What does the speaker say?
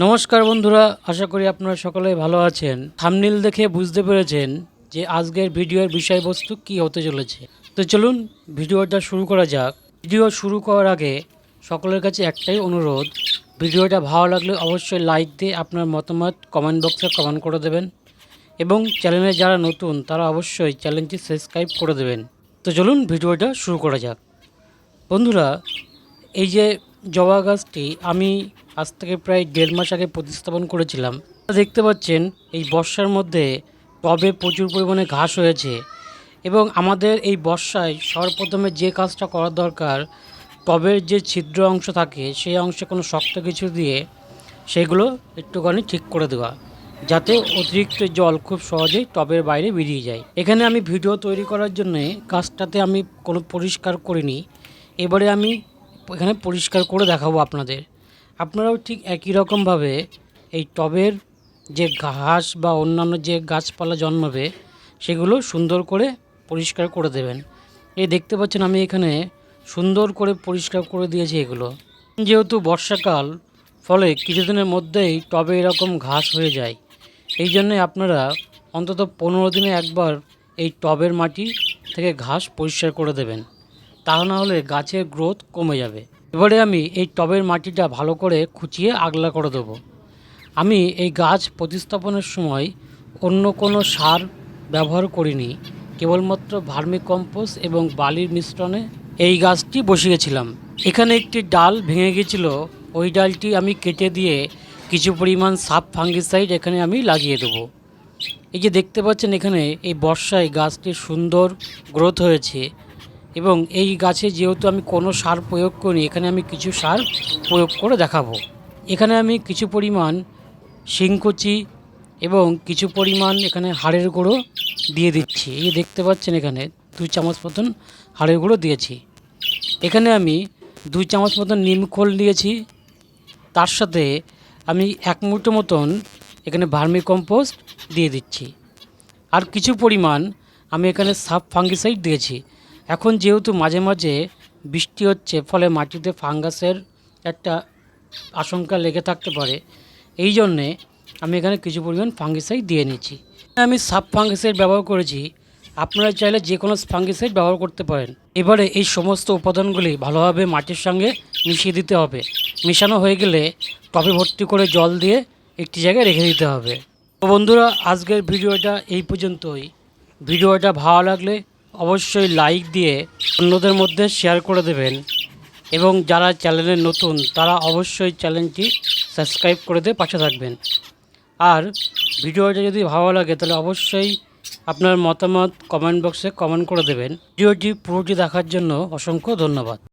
নমস্কার বন্ধুরা, আশা করি আপনারা সকলেই ভালো আছেন। থাম্বনেল দেখে বুঝতে পেরেছেন যে আজকের ভিডিওর বিষয়বস্তু কি হতে চলেছে। তো চলুন ভিডিওটা শুরু করা যাক। ভিডিও শুরু করার আগে সকলের কাছে একটাই অনুরোধ, ভিডিওটা ভালো লাগলে অবশ্যই লাইক দিয়ে আপনার মতামত কমেন্ট বক্সে কমেন্ট করে দেবেন এবং চ্যানেলে যারা নতুন তারা অবশ্যই চ্যানেলটি সাবস্ক্রাইব করে দেবেন। তো চলুন ভিডিওটা শুরু করা যাক। বন্ধুরা, এই যে জবা গাছটি আমি আজ থেকে প্রায় 1.5 মাস আগে প্রতিস্থাপন করেছিলাম। দেখতে পাচ্ছেন এই বর্ষার মধ্যে টবে প্রচুর পরিমাণে ঘাস হয়েছে এবং আমাদের এই বর্ষায় সর্বপ্রথমে যে কাজটা করার দরকার, টবের যে ছিদ্র অংশ থাকে সেই অংশে কোনো শক্ত কিছু দিয়ে সেগুলো একটুখানি ঠিক করে দেওয়া, যাতে অতিরিক্ত জল খুব সহজেই টবের বাইরে বেরিয়ে যায়। এখানে আমি ভিডিও তৈরি করার জন্যে গাছটাতে আমি কোনো পরিষ্কার করিনি, এবারে আমি এখানে পরিষ্কার করে দেখাবো আপনাদের। আপনারাও ঠিক একই রকমভাবে এই টবের যে ঘাস বা অন্যান্য যে গাছপালা জন্মাবে সেগুলো সুন্দর করে পরিষ্কার করে দেবেন। এই দেখতে পাচ্ছেন আমি এখানে সুন্দর করে পরিষ্কার করে দিয়েছি এগুলো। যেহেতু বর্ষাকাল, ফলে কিছুদিনের মধ্যেই টবে এরকম ঘাস হয়ে যায়। এই জন্যে আপনারা অন্তত 15 দিনে একবার এই টবের মাটি থেকে ঘাস পরিষ্কার করে দেবেন, তা না হলে গাছের গ্রোথ কমে যাবে। এবারে আমি এই টবের মাটিটা ভালো করে খুঁচিয়ে আগলা করে দেবো। আমি এই গাছ প্রতিস্থাপনের সময় অন্য কোনো সার ব্যবহার করিনি, কেবলমাত্র ভার্মিকম্পোস্ট এবং বালির মিশ্রণে এই গাছটি বসিয়েছিলাম। এখানে একটি ডাল ভেঙে গেছিল, ওই ডালটি আমি কেটে দিয়ে কিছু পরিমাণ সাব ফাঙ্গিসাইড এখানে আমি লাগিয়ে দেবো। এই যে দেখতে পাচ্ছেন এখানে এই বর্ষায় গাছটির সুন্দর গ্রোথ হয়েছে এবং এই গাছে যেহেতু আমি কোনো সার প্রয়োগ করি, এখানে আমি কিছু সার প্রয়োগ করে দেখাবো। এখানে আমি কিছু পরিমাণ শিংকুচি এবং কিছু পরিমাণ এখানে হাড়ের গুঁড়ো দিয়ে দিচ্ছি। এই দেখতে পাচ্ছেন এখানে 2 চামচ মতন হাড়ের গুঁড়ো দিয়েছি। এখানে আমি 2 চামচ মতন নিমখোল দিয়েছি, তার সাথে আমি 1 মুঠো মতন এখানে ভার্মিকম্পোস্ট দিয়ে দিচ্ছি। আর কিছু পরিমাণ আমি এখানে সাব ফাঙ্গিসাইড দিয়েছি। এখন যেহেতু মাঝে মাঝে বৃষ্টি হচ্ছে, ফলে মাটিতে ফাঙ্গাসের একটা আশঙ্কা লেগে থাকতে পারে, এই জন্যে আমি এখানে কিছু পরিমাণ ফাঙ্গিসাইড দিয়ে নিচ্ছি। আমি সাব ফাঙ্গিসাইড ব্যবহার করেছি, আপনারা চাইলে যে কোনো ফাঙ্গিসাইড ব্যবহার করতে পারেন। এবারে এই সমস্ত উপাদানগুলি ভালোভাবে মাটির সঙ্গে মিশিয়ে দিতে হবে। মেশানো হয়ে গেলে টবে ভর্তি করে জল দিয়ে একটি জায়গায় রেখে দিতে হবে। তো বন্ধুরা, আজকের ভিডিওটা এই পর্যন্তই। ভিডিওটা ভালো লাগলে অবশ্যই লাইক দিয়ে অন্যদের মধ্যে শেয়ার করে দেবেন এবং যারা চ্যানেলে নতুন তারা অবশ্যই চ্যানেলটি সাবস্ক্রাইব করে দিয়ে পাশে থাকবেন। আর ভিডিওটা যদি ভালো লাগে তাহলে অবশ্যই আপনার মতামত কমেন্ট বক্সে কমেন্ট করে দেবেন। ভিডিওটি পুরোটি দেখার জন্য অসংখ্য ধন্যবাদ।